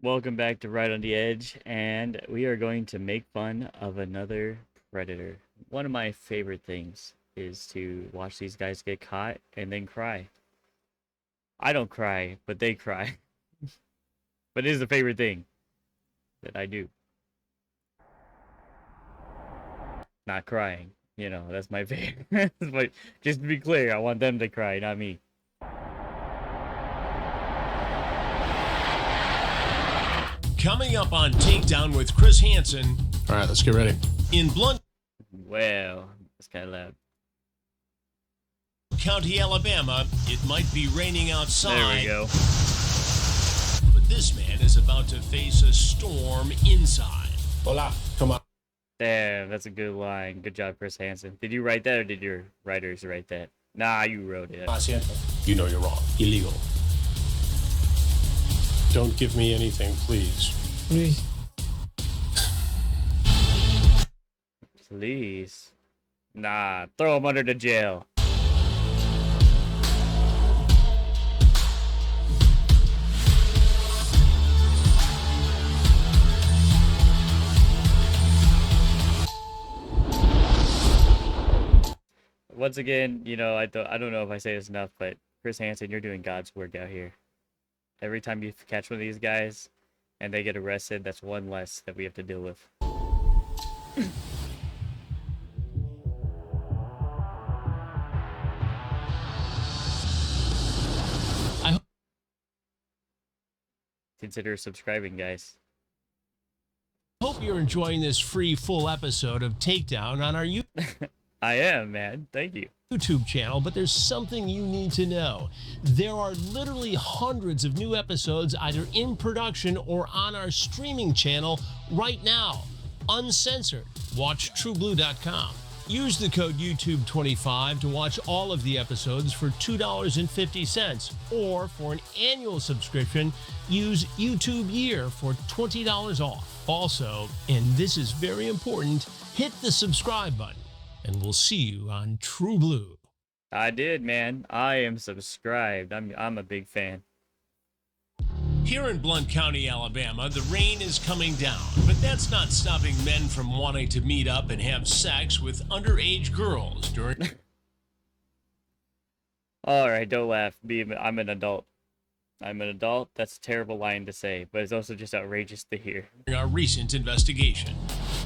Welcome back to Right on the Edge, and we are going to make fun of another predator. One of my favorite things is to watch these guys get caught and then cry. I don't cry, but they cry. But it is a favorite thing that I do. Not crying. That's my favorite. But just to be clear, I want them to cry, not me. Coming up on Takedown with Chris Hansen. All right, let's get ready. In Blunt Well, that's kind of loud. County, Alabama, it might be raining outside. There we go. But this man is about to face a storm inside. Hola, come on. Damn, that's a good line. Good job, Chris Hansen. Did you write that or did your writers write that? Nah, you wrote it. You know you're wrong. Illegal. Don't give me anything, please. Please. Nah, throw him under the jail. Once again, I don't know if I say this enough, but Chris Hansen, you're doing God's work out here. Every time you catch one of these guys and they get arrested, that's one less that we have to deal with. Consider subscribing, guys. Hope you're enjoying this free full episode of Takedown on our I am, man. Thank you. YouTube channel, but there's something you need to know. There are literally hundreds of new episodes either in production or on our streaming channel right now, uncensored. Watch TrueBlue.com. Use the code YouTube25 to watch all of the episodes for $2.50, or for an annual subscription, use YouTube Year for $20 off. Also, and this is very important, hit the subscribe button, and we'll see you on True Blue. I did, man. I am subscribed. I'm a big fan. Here in Blunt County, Alabama, the rain is coming down, but that's not stopping men from wanting to meet up and have sex with underage girls during All right, don't laugh. I'm an adult. I'm an adult. That's a terrible line to say, but it's also just outrageous to hear. our recent investigation.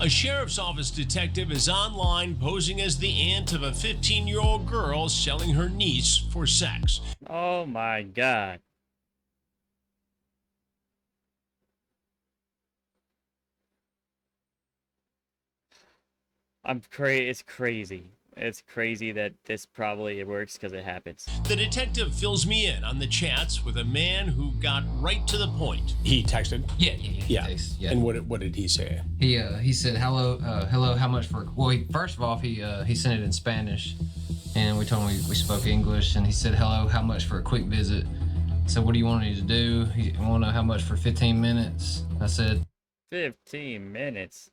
A sheriff's office detective is online posing as the aunt of a 15-year-old girl selling her niece for sex. Oh my God. It's crazy. It's crazy that this probably works because it happens. The detective fills me in on the chats with a man who got right to the point. He texted. Yeah. Yeah. And what did he say? He said hello, how much for? Well, first of all, he sent it in Spanish, and we told him we spoke English, and he said hello, how much for a quick visit? So what do you want me to do? He want to know how much for 15 minutes. I said 15 minutes.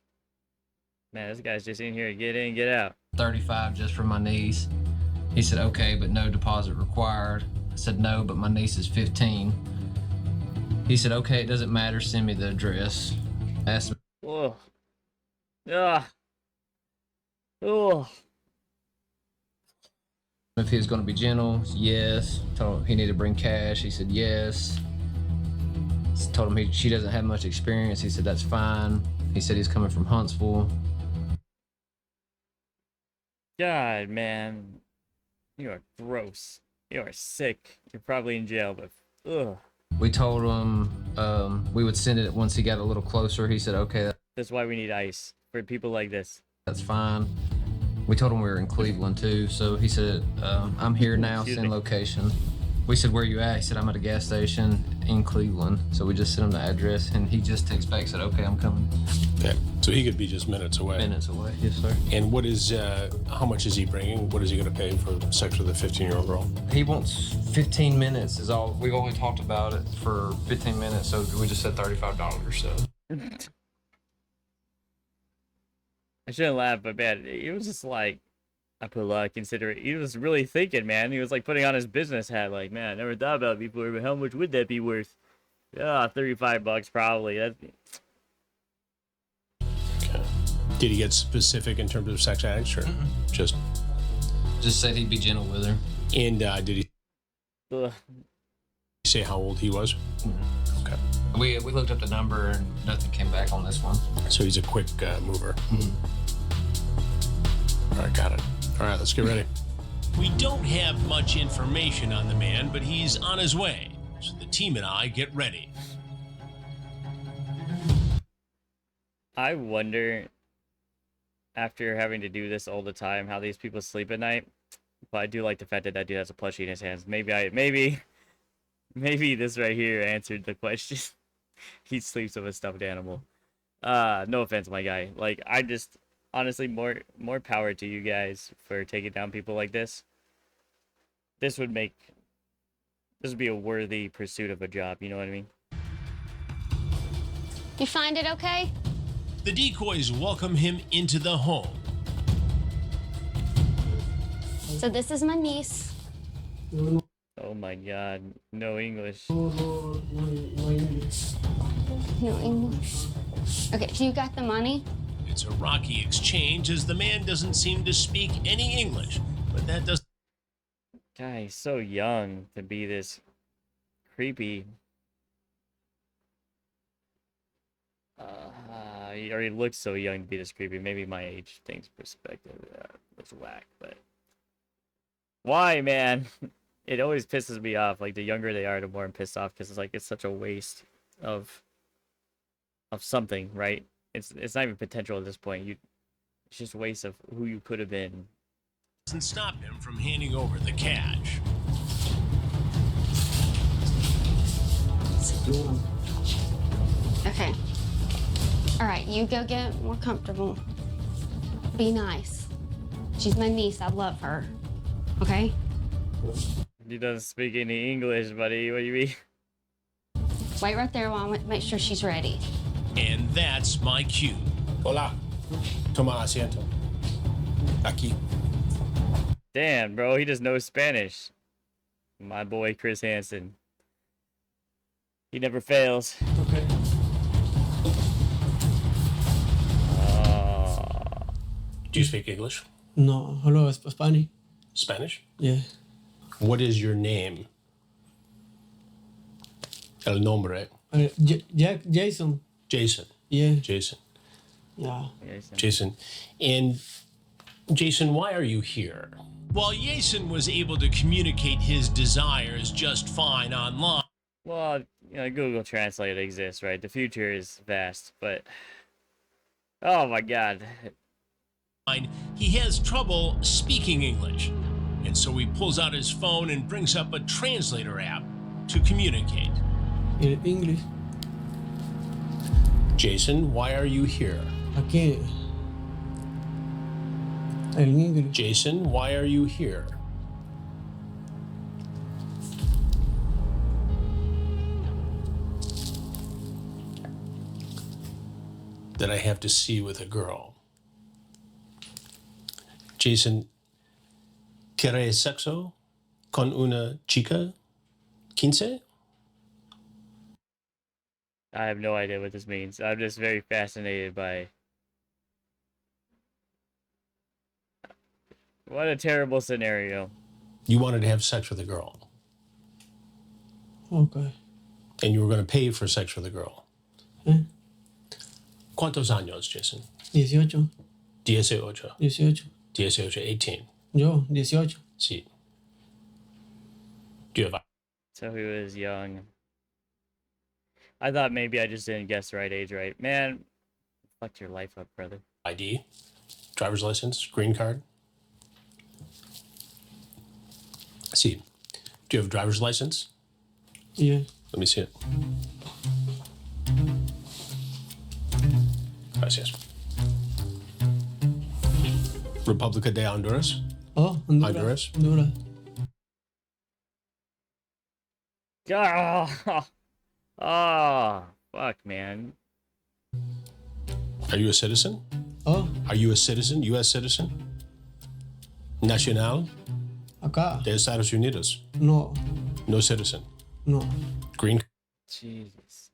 Man, this guy's just in here to get in, get out. 35 just for my niece. He said okay, but no deposit required. I said no, but my niece is 15. He said okay, it doesn't matter. Send me the address. Asked me. Whoa. Ah. Oh. If he was going to be gentle. Yes. Told him he needed to bring cash. He said yes. Told him she doesn't have much experience. He said that's fine. He said he's coming from Huntsville. God, man. You are gross. You are sick. You're probably in jail, but ugh. We told him we would send it once he got a little closer. He said okay, That's why we need ice. For people like this. that's fine. We told him we were in Cleveland too, so he said I'm here now. Excuse Send me. location. We said where you at? He said I'm at a gas station in Cleveland. So we just sent him the address, and he just texted back, said okay, I'm coming. Okay. So he could be just minutes away. Minutes away. Yes, sir. And how much is he bringing? What is he going to pay for sex with a 15-year-old girl? He wants 15 minutes is all. We've only talked about it for 15 minutes, so we just said $35 or so. I shouldn't laugh, but man, he was just like, I put a lot of consideration. He was really thinking, man. He was like putting on his business hat, like, man, I never thought about it before, but how much would that be worth? $35 probably. That's Okay. Did he get specific in terms of sex acts, or just? Just said he'd be gentle with her. And did he ugh. say how old he was? Okay. We looked up the number and nothing came back on this one. So he's a quick mover. All right, got it. All right, let's get ready. We don't have much information on the man, but he's on his way. So the team and I get ready. I wonder, after having to do this all the time, how these people sleep at night. But I do like the fact that that dude has a plushie in his hands. Maybe this right here answered the question. He sleeps with a stuffed animal. No offense, my guy. Like, I just honestly more power to you guys for taking down people like this. This would be a worthy pursuit of a job. You know what I mean? You find it okay? The decoys welcome him into the home. So this is my niece. Oh my God, no English. No English. Okay, so you got the money? It's a rocky exchange as the man doesn't seem to speak any English, but that doesn't. Guy, he's so young to be this creepy. He already looks so young to be this creepy. Maybe my age thing's perspective. Looks whack, but why, man? It always pisses me off. Like, the younger they are, the more I'm pissed off, because it's like it's such a waste of something, right? It's not even potential at this point. It's just a waste of who you could have been. Doesn't stop him from handing over the cash. Okay. All right, you go get more comfortable. Be nice. She's my niece. I love her. Okay? He doesn't speak any English, buddy. What do you mean? Wait right there while I make sure she's ready. And that's my cue. Hola. Toma asiento. Aquí. Damn, bro, he just knows Spanish. My boy Chris Hansen. He never fails. Okay. Do you speak English? No, hello, Spanish. Spanish? Yeah. What is your name? El nombre. Jason. Jason. Yeah. Jason. Yeah. Jason. And Jason, why are you here? While Yason was able to communicate his desires just fine online, Well, you know, Google Translate exists, right? The future is vast, but oh my God. he has trouble speaking English. And so he pulls out his phone and brings up a translator app to communicate. In English. Jason, why are you here? Aquí. En English. Jason, why are you here? That I have to see with a girl. Jason, ¿quieres sexo con una chica? 15? I have no idea what this means. I'm just very fascinated by what a terrible scenario. You wanted to have sex with a girl, Okay. and you were going to pay for sex with a girl. ¿Eh? ¿Cuántos años, Jason? 18. 18. 18. 18. Yo, 18. Sí. Do you have So he was young. I thought maybe I just didn't guess the right age right. Man, fucked your life up, brother. ID? Driver's license? Green card? See. Do you have a driver's license? Yeah. Let me see it. Gracias. República de Honduras? Oh, Honduras. Honduras. Honduras. Oh, fuck, man. Are you a citizen? Oh, Are you a citizen? U.S. citizen? Nacional acá. de Estados Unidos? No. No citizen. No. Green Jesus.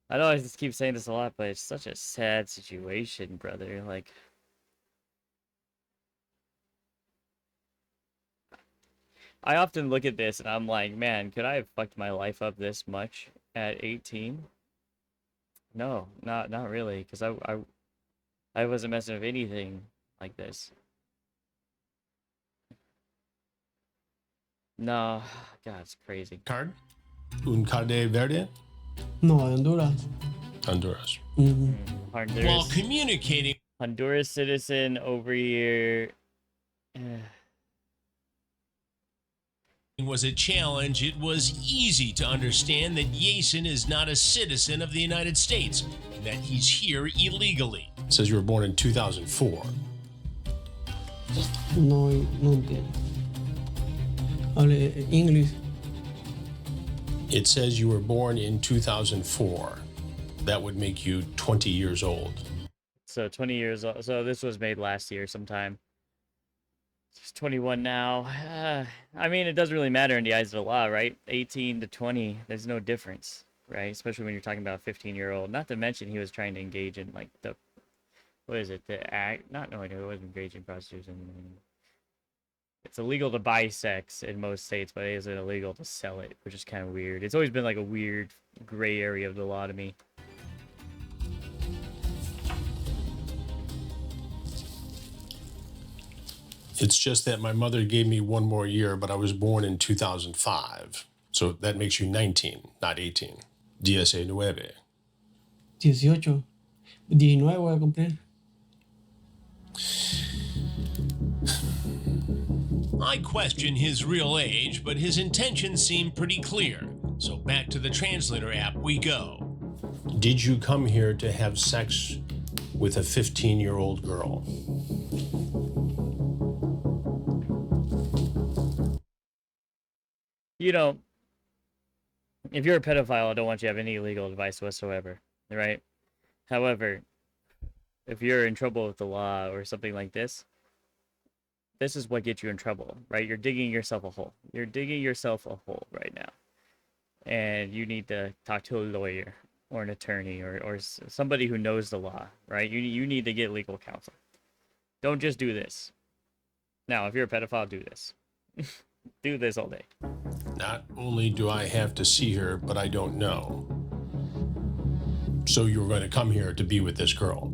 I know I just keep saying this a lot, but it's such a sad situation, brother. Like, I often look at this and I'm like, man, could I have fucked my life up this much at 18? No, not really, because I wasn't messing with anything like this. No, God, it's crazy. Card? Un Cade Verde? No, de Honduras. Honduras. Honduras. While communicating Honduras citizen over here. was a challenge, it was easy to understand that Jason is not a citizen of the United States, and that he's here illegally. It says you were born in 2004. No, no entiendo. Hable English. It says you were born in 2004. That would make you 20 years old. So 20 years old. So this was made last year sometime. He's 21 now. I mean, it doesn't really matter in the eyes of the law, right? 18 to 20, there's no difference, right? Especially when you're talking about a 15-year-old. Not to mention he was trying to engage in, like, the, what is it? The act, not knowing it wasn't engaging in prostitution. It's illegal to buy sex in most states, but it isn't illegal to sell it, which is kind of weird. It's always been like a weird gray area of the law to me. It's just that my mother gave me one more year, but I was born in 2005. So that makes you 19, not 18. 19. 18. 19 voy a cumplir. I question his real age, but his intentions seem pretty clear. So back to the translator app we go. Did you come here to have sex with a 15-year-old girl? You know, if you're a pedophile, I don't want you to have any legal advice whatsoever, right? However, if you're in trouble with the law or something like this is what gets you in trouble, right? You're digging yourself a hole. You're digging yourself a hole right now. And you need to talk to a lawyer or an attorney or somebody who knows the law, right? You need to get legal counsel. Don't just do this. Now, if you're a pedophile, do this. Do this all day. Not only do I have to see her, but I don't know. So you were going to come here to be with this girl.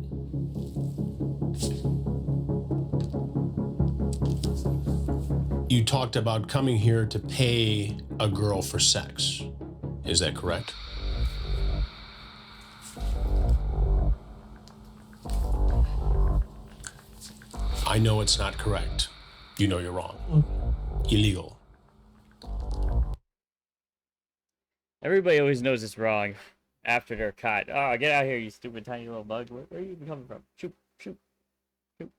You talked about coming here to pay a girl for sex. Is that correct? I know it's not correct. You know you're wrong. Illegal. Everybody always knows it's wrong after they're caught. Oh, get out of here, you stupid tiny little bug. Where are you coming from? Shoot, shoot, shoot.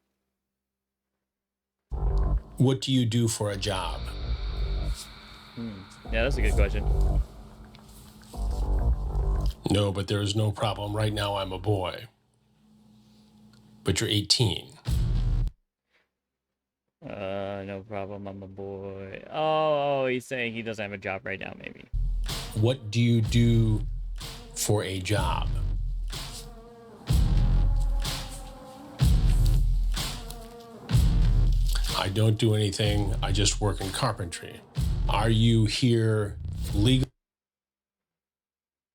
What do you do for a job? Yeah, that's a good question. No, but there is no problem. Right now I'm a boy. But you're 18. No problem. I'm a boy. Oh, he's saying he doesn't have a job right now, maybe. What do you do for a job? I don't do anything. I just work in carpentry. Are you here legally?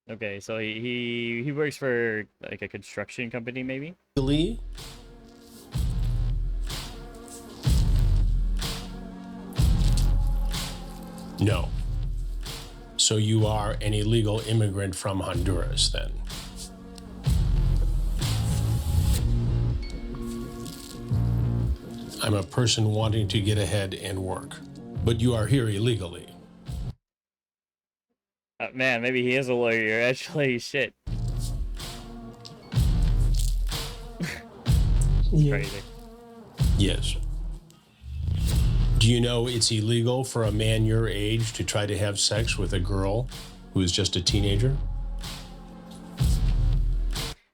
Okay, so he works for like a construction company, maybe? No. So you are an illegal immigrant from Honduras, then? I'm a person wanting to get ahead and work, but you are here illegally. Man, maybe he is a lawyer. Actually, shit. Yeah. Crazy. Yes. Do you know it's illegal for a man your age to try to have sex with a girl who is just a teenager?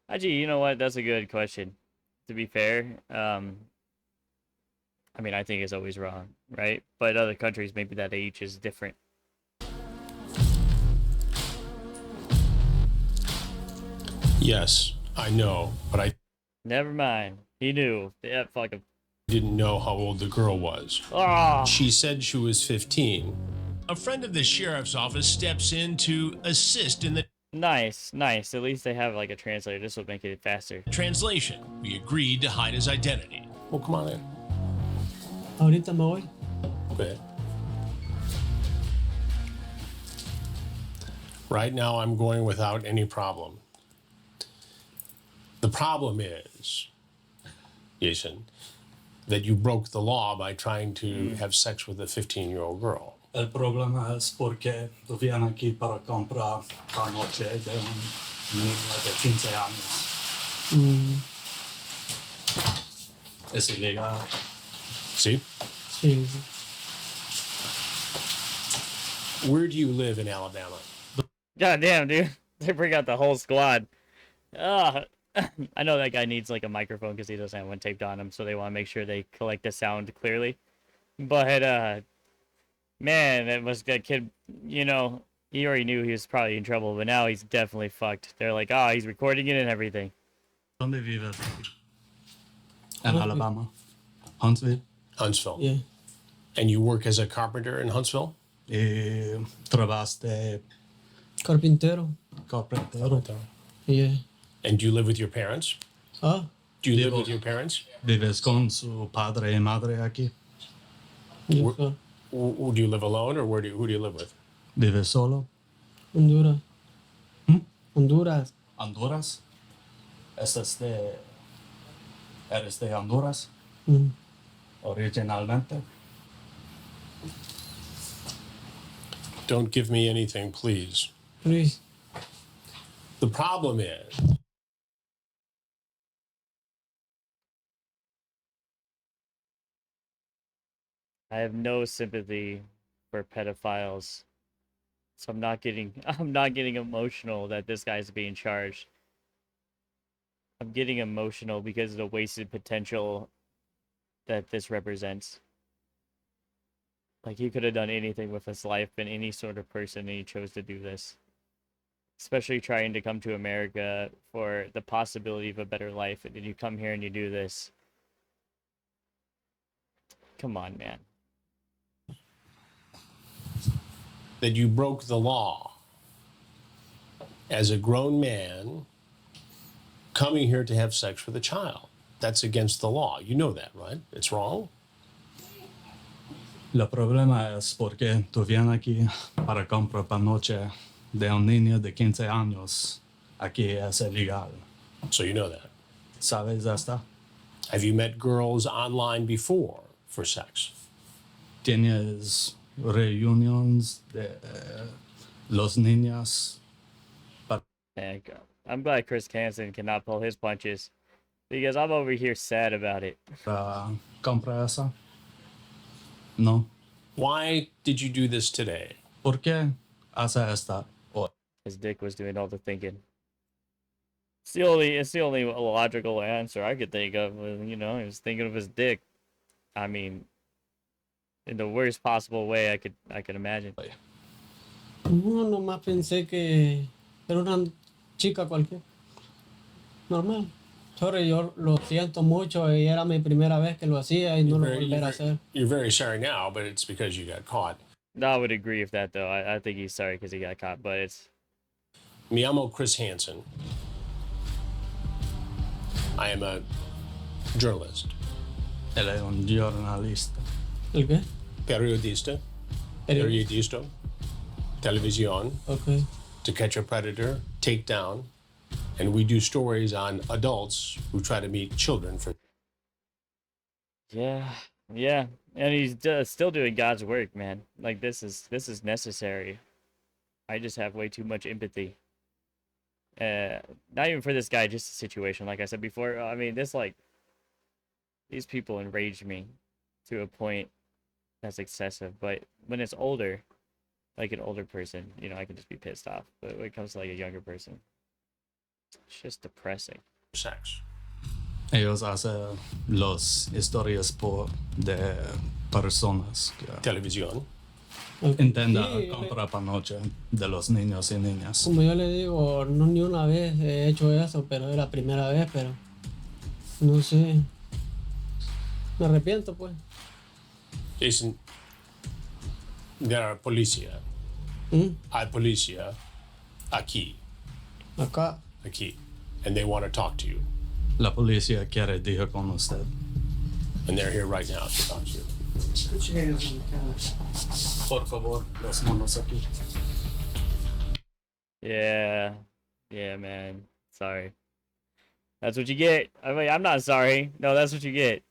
Actually, you know what? That's a good question. To be fair, I mean, I think it's always wrong, right? But other countries, maybe that age is different. Yes, I know, but I Never mind. He knew. Yeah, fuck him. didn't know how old the girl was. Oh, She said she was 15. A friend of the sheriff's office steps in to assist in the nice, nice. At least they have like a translator. This will make it faster. translation. We agreed to hide his identity. Well, come on in. Ahorita me voy. Okay. Right now, I'm going without any problem. The problem is, Jason, that you broke the law by trying to have sex with a 15-year-old girl. El problema es porque tú vienes aquí para comprar la noche de un niño de 15 años. Es ilegal. See? Sí. Where do you live in Alabama? God damn, dude. They bring out the whole squad. I know that guy needs like a microphone because he doesn't have one taped on him, so they want to make sure they collect the sound clearly. But man, that kid, you know, he already knew he was probably in trouble, but now he's definitely fucked. They're like, oh, he's recording it and everything. ¿Dónde vives? En Alabama. Huntsville. Huntsville. Yeah. And you work as a carpenter in Huntsville? Y trabajas de Carpintero. carpintero. Yeah. And do you live with your parents? Ah, Do you live Vivo. with your parents? Vives con su padre y madre aquí. yo Wh- Do you live alone, or who do you live with? Vives solo. Honduras. Honduras. Honduras. Eres de Honduras Mm. originalmente. Don't give me anything, please. Luis. The problem is, I have no sympathy for pedophiles. So I'm not getting emotional that this guy's being charged. I'm getting emotional because of the wasted potential that this represents. Like, he could have done anything with his life, been any sort of person, and he chose to do this. Especially trying to come to America for the possibility of a better life, and then you come here and you do this. Come on, man. that you broke the law as a grown man coming here to have sex with a child. That's against the law. You know that, right? It's wrong. El problema es porque tú vienes aquí para comprar pa noche de un niño de 15 años. Aquí es ilegal. So you know that. ¿Sabes esta? Have you met girls online before for sex? Tienes reuniones de los niños. And I'm glad Chris Hansen cannot pull his punches because I'm over here sad about it. Para comprar esa? No. Why did you do this today? ¿Por qué hace esta? His dick was doing all the thinking. It's the only logical answer I could think of. You know, he was thinking of his dick. I mean, in the worst possible way I could imagine. No, nomás pensé que era una chica cualquiera. Normal. Sorry, yo lo siento mucho y era mi primera vez que lo hacía y no lo volveré a hacer. You're very sorry now, but it's because you got caught. No, I would agree with that though. I think he's sorry because he got caught, but it's Me llamo Chris Hansen. I am a journalist, Él es un jornalista. ¿El qué? periodista, televisión, Ok. To Catch a Predator, Takedown, and we do stories on adults who try to meet children for. yeah, and he's still doing God's work, man. Like this is necessary. I just have way too much empathy. Not even for this guy, just the situation. Like I said before, I mean, these people enrage me to a point that's excessive. But when it's older, like an older person, you know, I can just be pissed off. But when it comes to like a younger person, it's just depressing. Sex. Ellos hacen las historias de personas. Televisión. intenta Sí, comprar panoche de los niños y niñas. como yo le digo, no ni una vez he hecho eso, pero es la primera vez, pero no sé. Me arrepiento, pues. Jason, there are policia. ¿Mm? Hay policia aquí, Acá. aquí, and they want to talk to you, La policía quiere ir con usted. and they're here right now to talk to you. Put your hands on the counter. Por favor, las manos aquí. Yeah. Yeah, man. Sorry. That's what you get. I mean, I'm not sorry. No, that's what you get.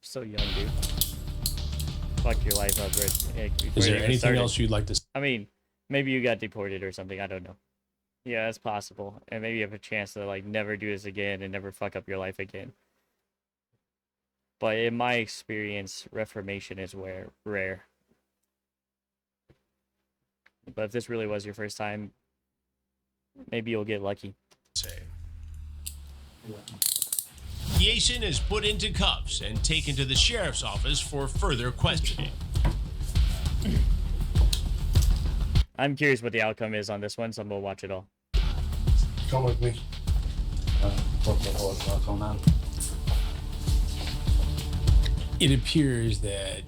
So young, dude. Fuck your life up, Rick. Is there anything else you'd like to say? I mean, maybe you got deported or something. I don't know. Yeah, that's possible. And maybe you have a chance to, like, never do this again and never fuck up your life again. But in my experience, reformation is rare. But if this really was your first time, maybe you'll get lucky. Jason is put into cuffs and taken to the sheriff's office for further questioning. I'm curious what the outcome is on this one, so I'm gonna watch it all. Come with me. Por favor, va con él. It appears that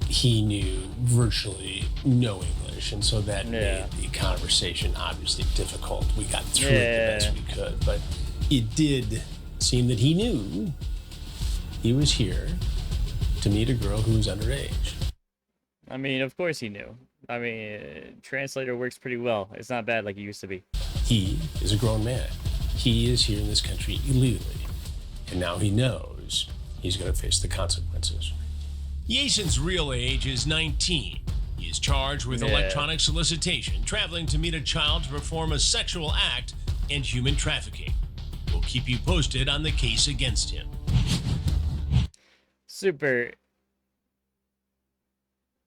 he knew virtually no English, and so that Yeah. made the conversation obviously difficult. We got through it Yeah. the best we could, but it did seem that he knew he was here to meet a girl who was underage. I mean, of course he knew. I mean, translator works pretty well. It's not bad like it used to be. He is a grown man. He is here in this country illegally, and now he knows he's going to face the consequences. Jason's real age is 19. He is charged with Yeah. electronic solicitation, traveling to meet a child to perform a sexual act, and human trafficking. We'll keep you posted on the case against him. Super.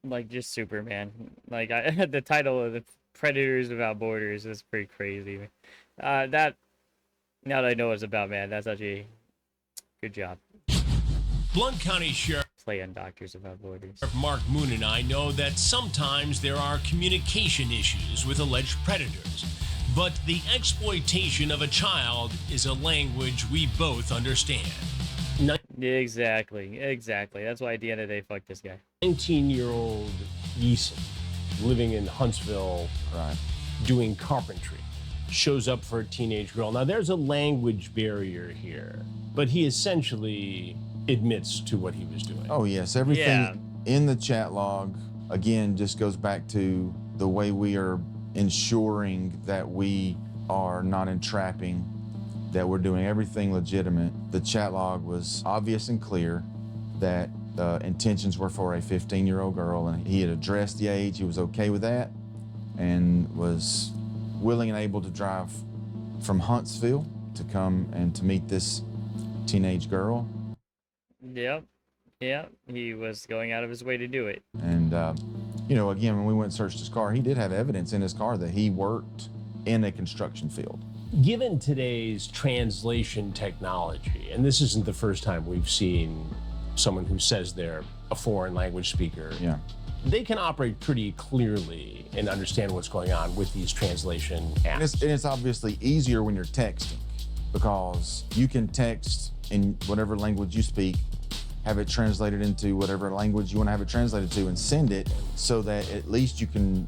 Like, just Superman. Like, I had the title of the Predators Without Borders is pretty crazy. That, now that I know what it's about, man, that's actually good job. Blount County Sheriff Play on Doctors Without Borders. Mark Moon and I know that sometimes there are communication issues with alleged predators, but the exploitation of a child is a language we both understand. Exactly. That's why at the end of the day, fuck this guy. 19-year-old Yeason living in Huntsville, Right. doing carpentry, shows up for a teenage girl. Now, there's a language barrier here, but he essentially admits to what he was doing. Oh, yes. Everything Yeah. in the chat log, again, just goes back to the way we are ensuring that we are not entrapping, that we're doing everything legitimate. The chat log was obvious and clear that the intentions were for a 15-year-old girl, and he had addressed the age. He was okay with that and was willing and able to drive from Huntsville to come and to meet this teenage girl. Yep. He was going out of his way to do it. And, you know, again, when we went and searched his car, he did have evidence in his car that he worked in a construction field. Given today's translation technology, and this isn't the first time we've seen someone who says they're a foreign language speaker, Yeah. they can operate pretty clearly and understand what's going on with these translation And apps. it's obviously easier when you're texting because you can text in whatever language you speak, have it translated into whatever language you want to have it translated to, and send it so that at least you can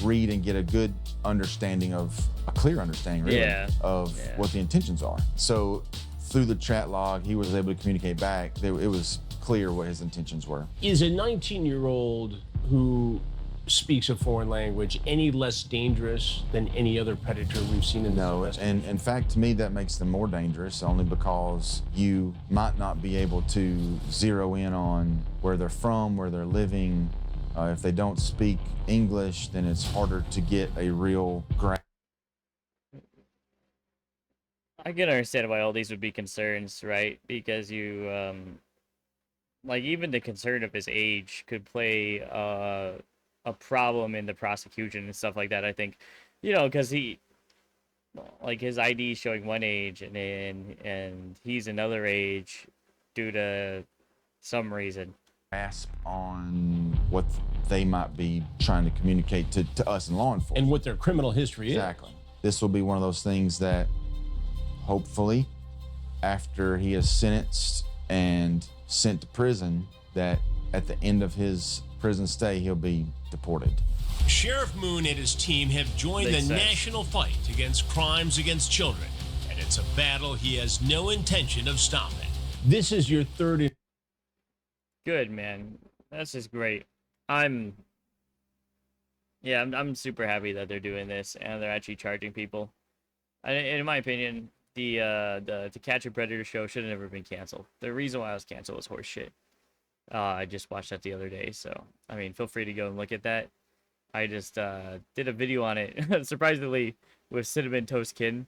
read and get a good understanding of, a clear understanding really, Yeah. of Yeah. what the intentions are. So through the chat log, he was able to communicate back. It was clear what his intentions were. Is a 19-year-old who speaks a foreign language any less dangerous than any other predator we've seen in the No, West? and in fact, to me, that makes them more dangerous only because you might not be able to zero in on where they're from, where they're living. If they don't speak English, then it's harder to get a real grasp. I can understand why all these would be concerns, right? Because you, like, even the concern of his age could play a problem in the prosecution and stuff like that. I think, you know, because he, like, his ID showing one age and he's another age due to some reason. grasp on what they might be trying to communicate to us in law enforcement. And what their criminal history Exactly. This will be one of those things that hopefully after he is sentenced and sent to prison, that at the end of his prison stay, he'll be deported. Sheriff Moon and his team have joined Makes the sense. national fight against crimes against children, and it's a battle he has no intention of stopping. This is your third. Good, man. That's just great. I'm super happy that they're doing this and they're actually charging people. In my opinion, the To Catch a Predator show should have never been canceled. The reason why it was canceled was horse shit. I just watched that the other day, so I mean, feel free to go and look at that. I just did a video on it, surprisingly, with Cinnamon Toast Kid,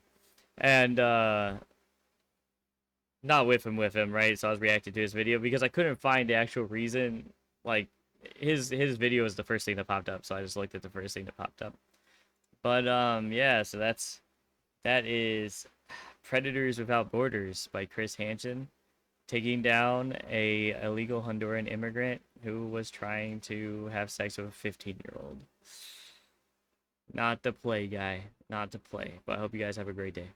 and not with him, right? So I was reacting to his video because I couldn't find the actual reason. Like his video was the first thing that popped up, so I just looked at the first thing that popped up. But yeah, so that is Predators Without Borders by Chris Hansen, taking down a illegal Honduran immigrant who was trying to have sex with a 15-year-old. Not to play, guy. Not to play. But I hope you guys have a great day.